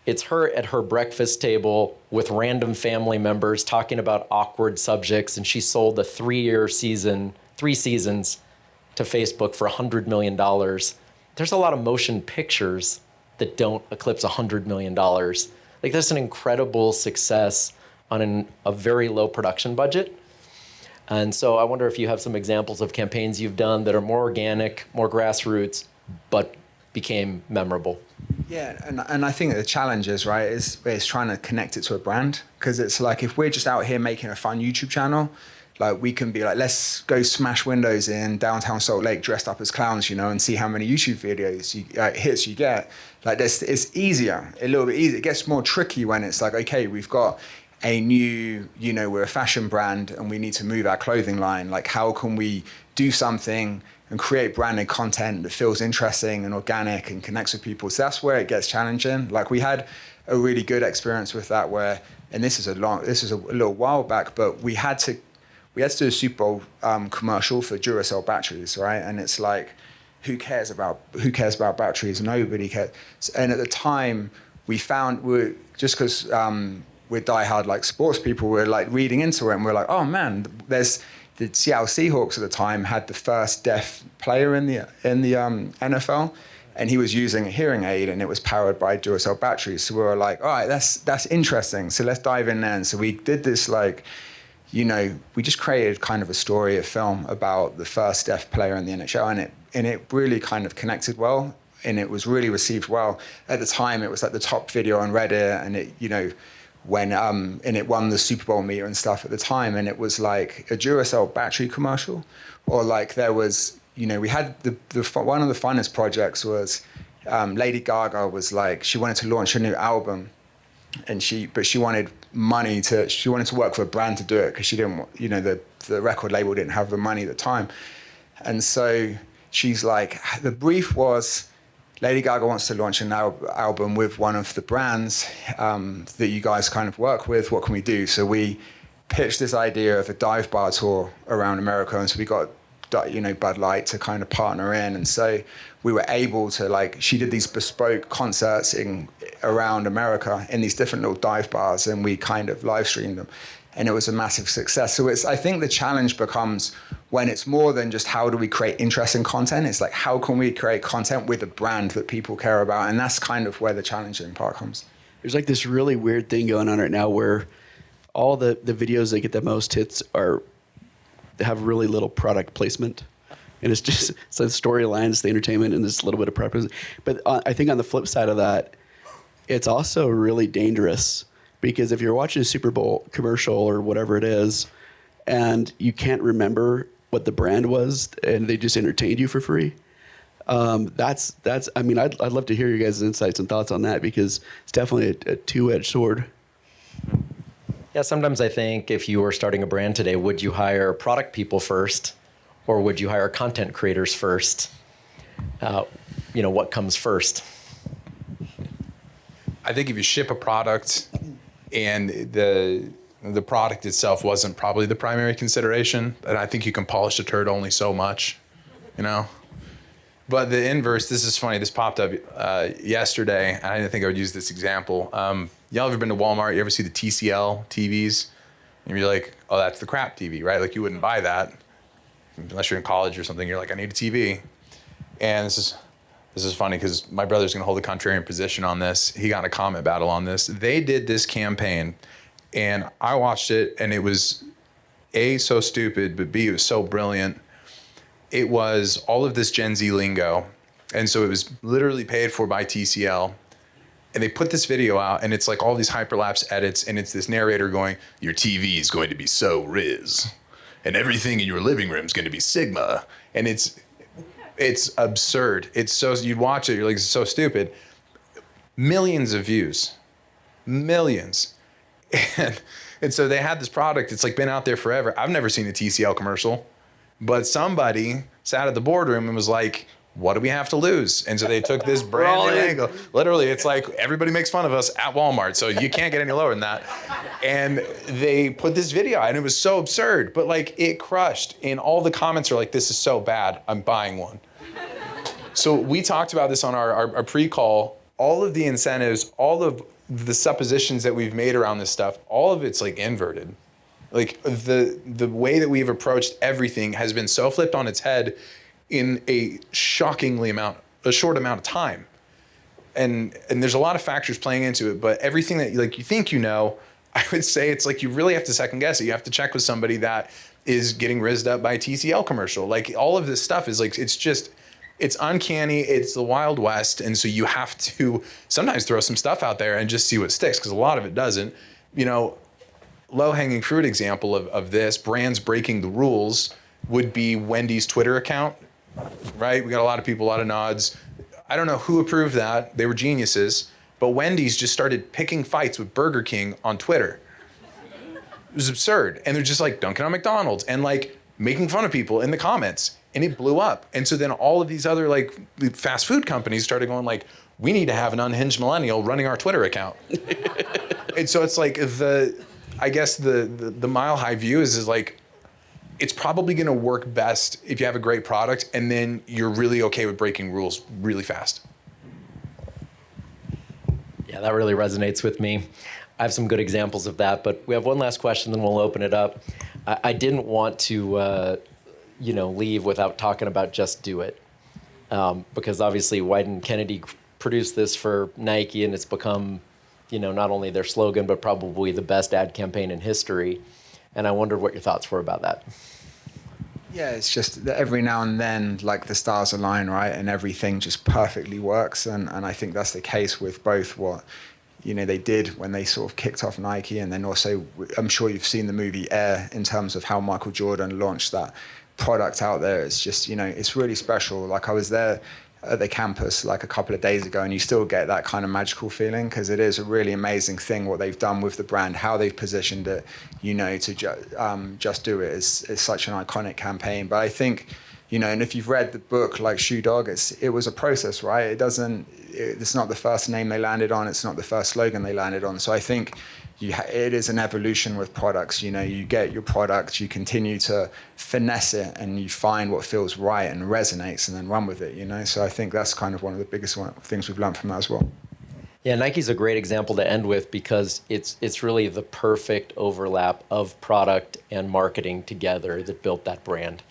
It's her at her breakfast table with random family members talking about awkward subjects, and she sold a 3-year season, 3 seasons, to Facebook for $100 million. There's a lot of motion pictures that don't eclipse $100 million. Like that's an incredible success on a very low production budget. And so I wonder if you have some examples of campaigns you've done that are more organic, more grassroots, but became memorable. Yeah, and I think the challenge is, right, is trying to connect it to a brand. Because it's like if we're just out here making a fun YouTube channel, like we can be like, let's go smash windows in downtown Salt Lake dressed up as clowns, you know, and see how many YouTube videos hits you get. Like this, it's easier, a little bit easier. It gets more tricky when it's like, okay, we've got a new, you know, we're a fashion brand and we need to move our clothing line. Like how can we do something and create branded content that feels interesting and organic and connects with people? So that's where it gets challenging. Like we had a really good experience with that where, and this is a little while back, but we had to do a Super Bowl commercial for Duracell batteries, right? And it's like, who cares about batteries? Nobody cares. And at the time, just because we're diehard like sports people, we're like reading into it, and we're like, oh man, there's the Seattle Seahawks at the time had the first deaf player in the NFL, and he was using a hearing aid, and it was powered by Duracell batteries. So we were like, all right, that's interesting. So let's dive in there. And so we did this like, you know, we just created kind of a story, a film about the first deaf player in the NHL, and it really kind of connected well, and it was really received well. At the time, it was like the top video on Reddit, and it, you know, when and it won the Super Bowl meter and stuff at the time, and it was like a Duracell battery commercial, or like there was, you know, we had the one of the funnest projects was Lady Gaga was like, she wanted to launch a new album, and she wanted money she wanted to work for a brand to do it because she didn't, you know, the record label didn't have the money at the time. And so she's like, the brief was, Lady Gaga wants to launch an album with one of the brands that you guys kind of work with. What can we do? So we pitched this idea of a dive bar tour around America. And so we got, you know, Bud Light to kind of partner in. And so we were able to, like, she did these bespoke concerts around America in these different little dive bars, and we kind of live streamed them. And it was a massive success. So I think the challenge becomes when it's more than just how do we create interesting content, it's like how can we create content with a brand that people care about? And that's kind of where the challenging part comes. There's like this really weird thing going on right now where all the videos that get the most hits have really little product placement. And it's just the storylines, the entertainment, and this little bit of preference. But I think on the flip side of that, it's also really dangerous. Because if you're watching a Super Bowl commercial or whatever it is, and you can't remember what the brand was, and they just entertained you for free, that's. I mean, I'd love to hear you guys' insights and thoughts on that, because it's definitely a two-edged sword. Yeah, sometimes I think if you were starting a brand today, would you hire product people first, or would you hire content creators first? You know, what comes first? I think if you ship a product and the product itself wasn't probably the primary consideration. And I think you can polish a turd only so much, you know? But the inverse, this is funny, this popped up yesterday. I didn't think I would use this example. Y'all ever been to Walmart? You ever see the TCL TVs? And you're like, oh, that's the crap TV, right? Like you wouldn't buy that unless you're in college or something. You're like, I need a TV. And this is funny because my brother's gonna hold a contrarian position on this. He got in a comment battle on this. They did this campaign and I watched it and it was A, so stupid, but B, it was so brilliant. It was all of this Gen Z lingo. And so it was literally paid for by TCL. And they put this video out and it's like all these hyperlapse edits and it's this narrator going, your TV is going to be so Riz and everything in your living room is going to be Sigma. And it's absurd. It's so, you'd watch it, you're like, it's so stupid. Millions of views, millions. And so they had this product, it's like been out there forever. I've never seen a TCL commercial. But somebody sat at the boardroom and was like, what do we have to lose? And so they took this brand new angle. Literally, it's like everybody makes fun of us at Walmart, so you can't get any lower than that. And they put this video out, and it was so absurd, but like it crushed. And all the comments are like, this is so bad, I'm buying one. So we talked about this on our pre-call. All of the incentives, all of the suppositions that we've made around this stuff, all of it's like inverted. Like the way that we've approached everything has been so flipped on its head in a short amount of time. And there's a lot of factors playing into it, but everything that like you think you know, I would say it's like you really have to second guess it. You have to check with somebody that is getting rizzed up by a TCL commercial. Like all of this stuff is like, it's uncanny, it's the Wild West, and so you have to sometimes throw some stuff out there and just see what sticks, because a lot of it doesn't. You know, low-hanging fruit example of this, brands breaking the rules, would be Wendy's Twitter account, right? We got a lot of people, a lot of nods. I don't know who approved that. They were geniuses. But Wendy's just started picking fights with Burger King on Twitter. It was absurd. And they're just like dunking on McDonald's and like making fun of people in the comments. And it blew up. And so then all of these other like fast food companies started going like, we need to have an unhinged millennial running our Twitter account. And so it's like I guess the mile high view is like, it's probably going to work best if you have a great product and then you're really okay with breaking rules really fast. Yeah, that really resonates with me. I have some good examples of that, but we have one last question, then we'll open it up. I didn't want to, leave without talking about Just Do It, because obviously Wyden Kennedy produced this for Nike, and it's become, not only their slogan, but probably the best ad campaign in history. And I wondered what your thoughts were about that. Yeah, it's just that every now and then, like the stars align, right? And everything just perfectly works. And I think that's the case with both what, they did when they sort of kicked off Nike. And then also, I'm sure you've seen the movie Air in terms of how Michael Jordan launched that product out there. It's just, it's really special. Like I was there at the campus like a couple of days ago, and you still get that kind of magical feeling because it is a really amazing thing what they've done with the brand, how they've positioned it, to Just Do It is such an iconic campaign. But I think, and if you've read the book like Shoe Dog, it was a process, right? It's not the first name they landed on, it's not the first slogan they landed on. So I think it is an evolution with products. You get your product, you continue to finesse it, and you find what feels right and resonates, and then run with it. So I think that's kind of one of the biggest things we've learned from that as well. Yeah, Nike's a great example to end with because it's really the perfect overlap of product and marketing together that built that brand.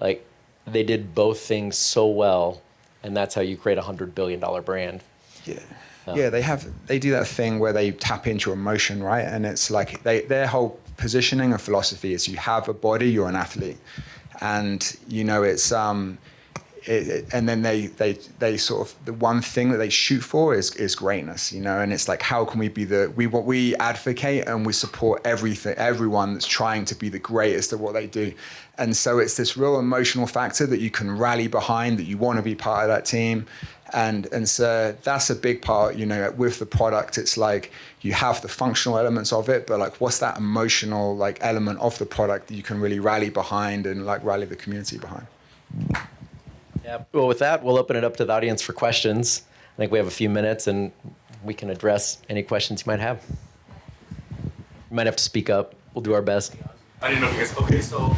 Like they did both things so well, and that's how you create a $100 billion brand. Yeah. Yeah, they do that thing where they tap into emotion, right? And it's like their whole positioning and philosophy is you have a body, you're an athlete, and it's and then they sort of the one thing that they shoot for is greatness, and it's like how can we be we advocate and we support everyone that's trying to be the greatest at what they do, and so it's this real emotional factor that you can rally behind, that you want to be part of that team. And so that's a big part, with the product. It's like you have the functional elements of it, but like what's that emotional like element of the product that you can really rally behind and like rally the community behind. Yeah. Well, with that, we'll open it up to the audience for questions. I think we have a few minutes and we can address any questions you might have. might have to speak up. We'll do our best. I didn't know if you guys. Okay, so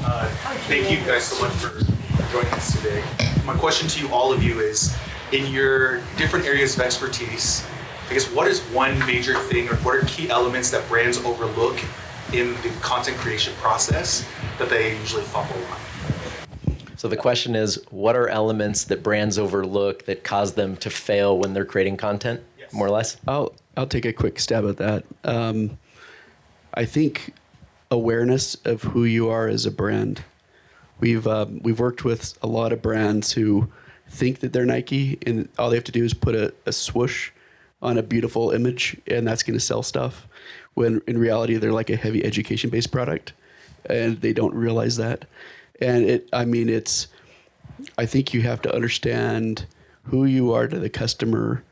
thank you guys so much for joining us today. My question to you, all of you, is in your different areas of expertise, I guess what is one major thing or what are key elements that brands overlook in the content creation process that they usually fumble on? So the question is, what are elements that brands overlook that cause them to fail when they're creating content, more or less? I'll take a quick stab at that. I think awareness of who you are as a brand. We've worked with a lot of brands who think that they're Nike, and all they have to do is put a swoosh on a beautiful image, and that's going to sell stuff. When in reality, they're like a heavy education-based product, and they don't realize that. And I think you have to understand who you are to the customer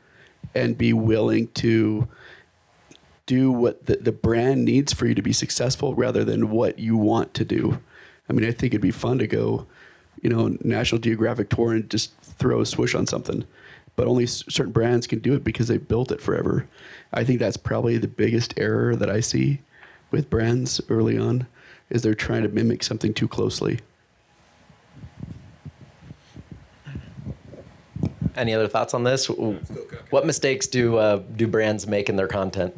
and be willing to do what the brand needs for you to be successful rather than what you want to do. I mean, I think it'd be fun to go, National Geographic tour and just throw a swoosh on something. But only certain brands can do it because they built it forever. I think that's probably the biggest error that I see with brands early on, is they're trying to mimic something too closely. Any other thoughts on this? What mistakes do brands make in their content?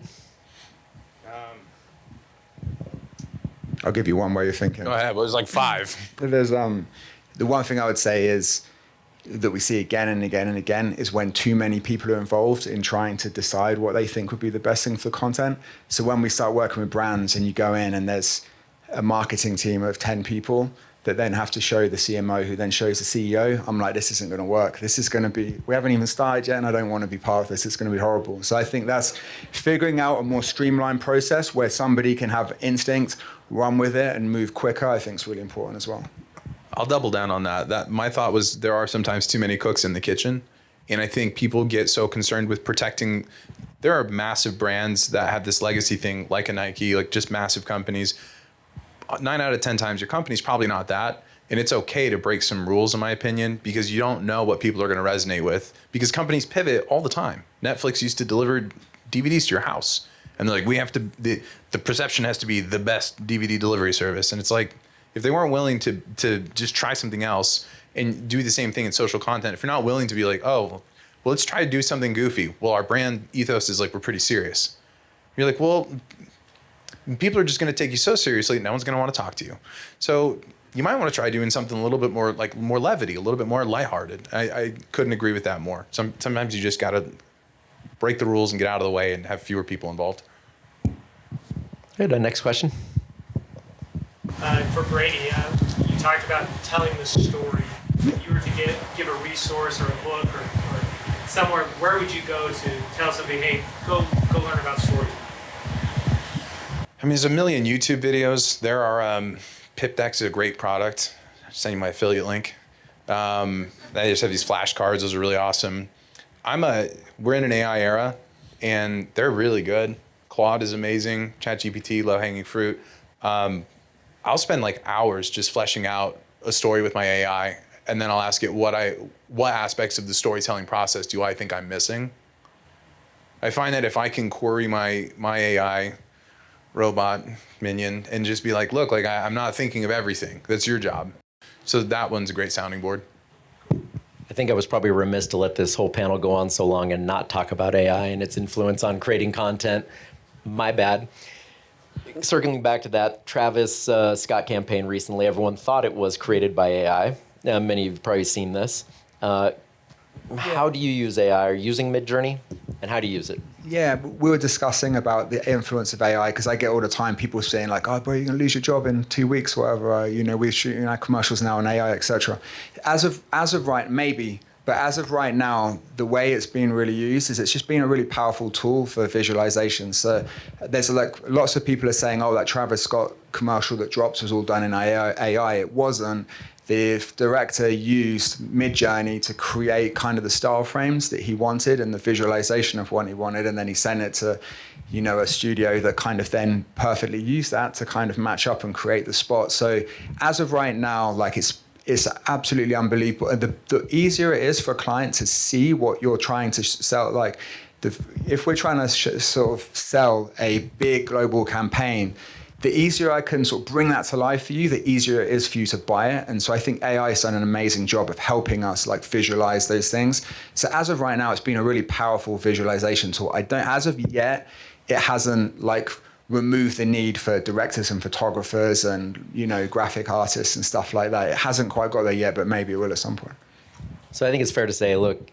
I'll give you one way of thinking. Go ahead. Well, there's like 5. There's the one thing I would say is that we see again and again and again is when too many people are involved in trying to decide what they think would be the best thing for content. So when we start working with brands and you go in and there's a marketing team of 10 people that then have to show the CMO, who then shows the CEO, I'm like, this isn't going to work. This is going to be, we haven't even started yet and I don't want to be part of this. It's going to be horrible. So I think that's figuring out a more streamlined process where somebody can have instinct, run with it and move quicker, I think is really important as well. I'll double down on that. That my thought was there are sometimes too many cooks in the kitchen. And I think people get so concerned with protecting. There are massive brands that have this legacy thing, like a Nike, like just massive companies. 9 out of 10 times your company's probably not that. And it's okay to break some rules, in my opinion, because you don't know what people are going to resonate with. Because companies pivot all the time. Netflix used to deliver DVDs to your house. And they're like, we have to, the perception has to be the best DVD delivery service. And it's like, if they weren't willing to just try something else and do the same thing in social content, if you're not willing to be like, oh, well, let's try to do something goofy. Well, our brand ethos is like, we're pretty serious. You're like, well, people are just going to take you so seriously, no one's going to want to talk to you. So you might want to try doing something a little bit more, like more levity, a little bit more lighthearted. I couldn't agree with that more. Sometimes you just got to break the rules and get out of the way and have fewer people involved. Good. Next question. For Brady, you talked about telling the story. If you were to give a resource or a book or somewhere, where would you go to tell somebody, hey, go learn about storytelling? I mean, there's a million YouTube videos. There are, PipDeck is a great product. I'll send you my affiliate link. They just have these flashcards. Those are really awesome. We're in an AI era, and they're really good. Claude is amazing. ChatGPT, low-hanging fruit. I'll spend like hours just fleshing out a story with my AI, and then I'll ask it what aspects of the storytelling process do I think I'm missing. I find that if I can query my AI robot minion and just be like, look, like I'm not thinking of everything. That's your job. So that one's a great sounding board. I think I was probably remiss to let this whole panel go on so long and not talk about AI and its influence on creating content. My bad. Circling back to that Travis Scott campaign recently, everyone thought it was created by AI. Many of you have probably seen this. How do you use AI? Are you using Midjourney? And how do you use it? Yeah, we were discussing about the influence of AI because I get all the time people saying like, oh, bro, you're going to lose your job in 2 weeks, whatever. We're shooting our commercials now on AI, etc. As of right, maybe. But as of right now, the way it's being really used is it's just been a really powerful tool for visualization. So there's like lots of people are saying, oh, that Travis Scott commercial that drops was all done in AI. It wasn't. The director used Midjourney to create kind of the style frames that he wanted and the visualization of what he wanted. And then he sent it to, a studio that kind of then perfectly used that to kind of match up and create the spot. So as of right now, like it's absolutely unbelievable. And the easier it is for a client to see what you're trying to sell, like if we're trying to sort of sell a big global campaign, the easier I can sort of bring that to life for you, the easier it is for you to buy it. And so I think AI has done an amazing job of helping us like visualize those things. So as of right now, it's been a really powerful visualization tool. As of yet, it hasn't like removed the need for directors and photographers and, you know, graphic artists and stuff like that. It hasn't quite got there yet, but maybe it will at some point. So I think it's fair to say, look,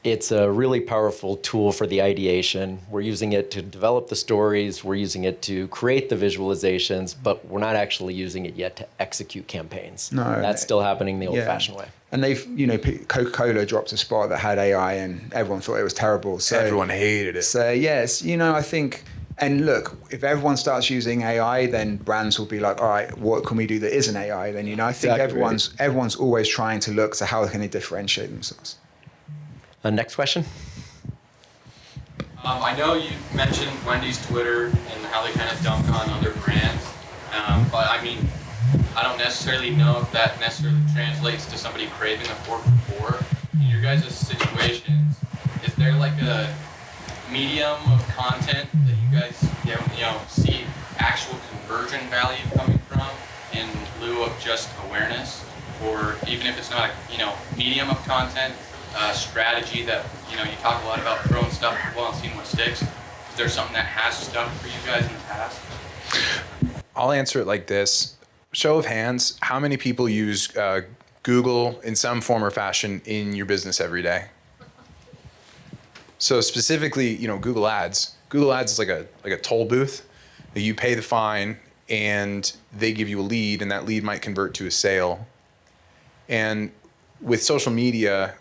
it's a really powerful tool for the ideation. We're using it to develop the stories. We're using it to create the visualizations, but we're not actually using it yet to execute campaigns. No. That's still happening the old-fashioned way. And they've, you know, Coca-Cola dropped a spot that had AI and everyone thought it was terrible. So Everyone hated it. So yes, you know, I think, and look, if everyone starts using AI, then brands will be like, all right, what can we do that isn't AI? Then, you know, I think Exactly. everyone's always trying to look to how can they differentiate themselves. Next question. I know you mentioned Wendy's Twitter and how they kind of dunk on other brands, but I mean, I don't necessarily know if that necessarily translates to somebody craving a 4 for $4. In your guys' situations, is there like a medium of content that you guys see actual conversion value coming from in lieu of just awareness, or even if it's not a medium of content? Strategy that you talk a lot about throwing stuff at the wall and seeing what sticks. Is there something that has stuck for you guys in the past? I'll answer it like this. Show of hands, how many people use Google in some form or fashion in your business every day? So specifically, Google Ads. Google Ads is like a toll booth that you pay the fine and they give you a lead, and that lead might convert to a sale. And with social media,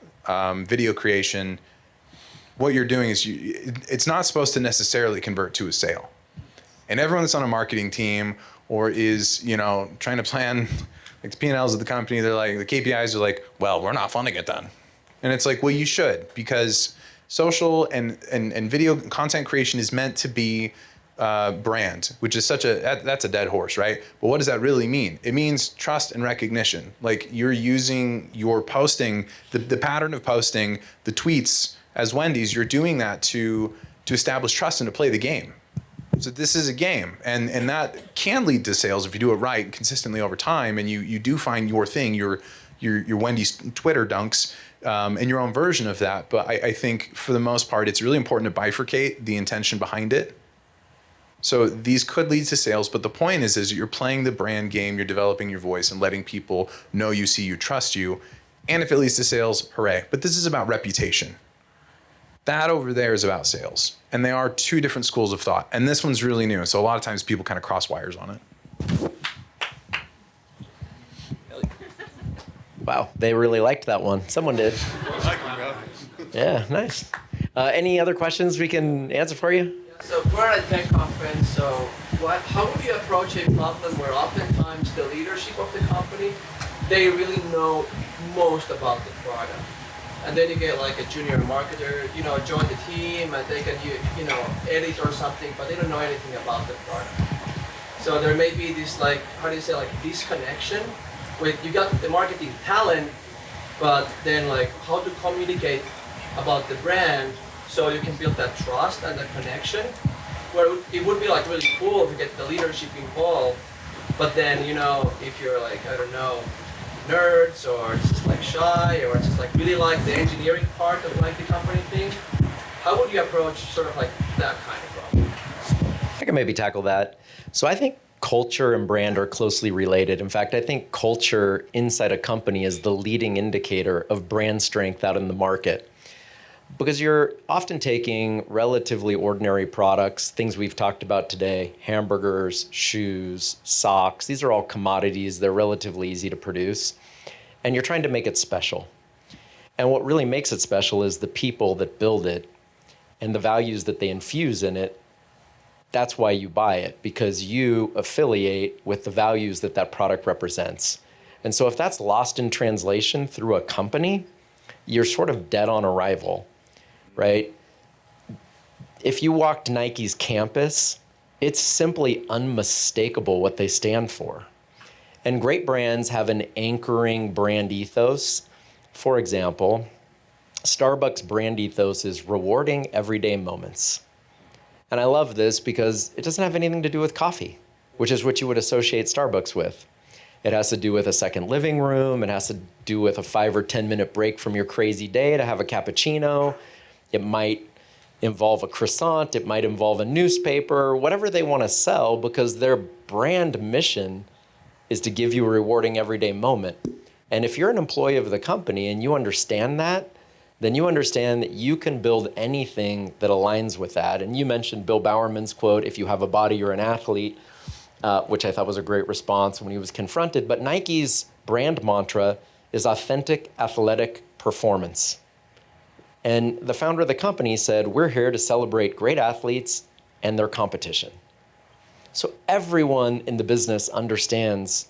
video creation, what you're doing is it's not supposed to necessarily convert to a sale. And everyone that's on a marketing team or is, trying to plan like the P&Ls of the company, they're like, the KPIs are like, well, we're not funding it then. And it's like, well, you should, because social and video content creation is meant to be brand, which is that's a dead horse, right? But what does that really mean? It means trust and recognition. Like you're using your posting, the pattern of posting, the tweets as Wendy's, you're doing that to establish trust and to play the game. So this is a game, and that can lead to sales if you do it right consistently over time, and you do find your thing, your Wendy's Twitter dunks, and your own version of that. But I think for the most part, it's really important to bifurcate the intention behind it. So these could lead to sales, but the point is you're playing the brand game, you're developing your voice and letting people know you, see you, trust you. And if it leads to sales, hooray. But this is about reputation. That over there is about sales. And they are two different schools of thought. And this one's really new. So a lot of times people kind of cross wires on it. Wow, they really liked that one. Someone did. Yeah, nice. Any other questions we can answer for you? So we're at a tech conference, so how would you approach a problem where oftentimes the leadership of the company, they really know most about the product? And then you get like a junior marketer, join the team and they can, edit or something, but they don't know anything about the product. So there may be this disconnection with, you got the marketing talent, but then how to communicate about the brand so you can build that trust and the connection, where it would be really cool to get the leadership involved, but then if you're nerds or just shy or just really the engineering part of the company thing, how would you approach sort of that kind of problem? I can maybe tackle that. So I think culture and brand are closely related. In fact, I think culture inside a company is the leading indicator of brand strength out in the market. Because you're often taking relatively ordinary products, things we've talked about today, hamburgers, shoes, socks. These are all commodities. They're relatively easy to produce. And you're trying to make it special. And what really makes it special is the people that build it and the values that they infuse in it. That's why you buy it, because you affiliate with the values that that product represents. And so if that's lost in translation through a company, you're sort of dead on arrival. Right? If you walked Nike's campus, it's simply unmistakable what they stand for. And great brands have an anchoring brand ethos. For example, Starbucks brand ethos is rewarding everyday moments. And I love this because it doesn't have anything to do with coffee, which is what you would associate Starbucks with. It has to do with a second living room. It has to do with a 5 or 10 minute break from your crazy day to have a cappuccino. It might involve a croissant. It might involve a newspaper, whatever they want to sell, because their brand mission is to give you a rewarding everyday moment. And if you're an employee of the company and you understand that, then you understand that you can build anything that aligns with that. And you mentioned Bill Bowerman's quote, "If you have a body, you're an athlete," which I thought was a great response when he was confronted. But Nike's brand mantra is authentic athletic performance. And the founder of the company said, "We're here to celebrate great athletes and their competition." So everyone in the business understands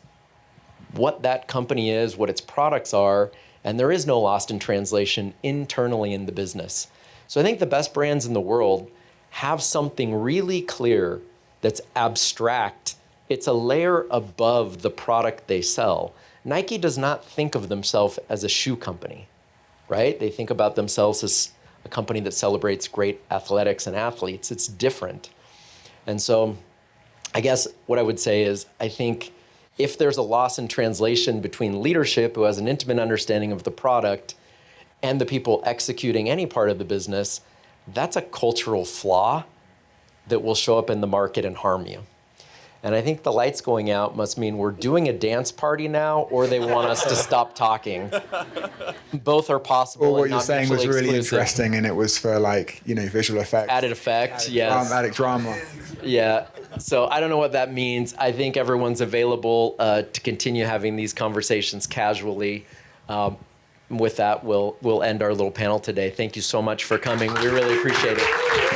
what that company is, what its products are, and there is no lost in translation internally in the business. So I think the best brands in the world have something really clear that's abstract. It's a layer above the product they sell. Nike does not think of themselves as a shoe company, right? They think about themselves as a company that celebrates great athletics and athletes. It's different. And so I guess what I would say is, I think if there's a loss in translation between leadership, who has an intimate understanding of the product, and the people executing any part of the business, that's a cultural flaw that will show up in the market and harm you. And I think the lights going out must mean we're doing a dance party now, or they want us to stop talking. Both are possible. Or what and you're not saying was mutually really exclusive. interesting, and it was for, like, you know, visual effects. Added effect, yes. Added drama. Yeah. So I don't know what that means. I think everyone's available to continue having these conversations casually. With that, we'll end our little panel today. Thank you so much for coming. We really appreciate it.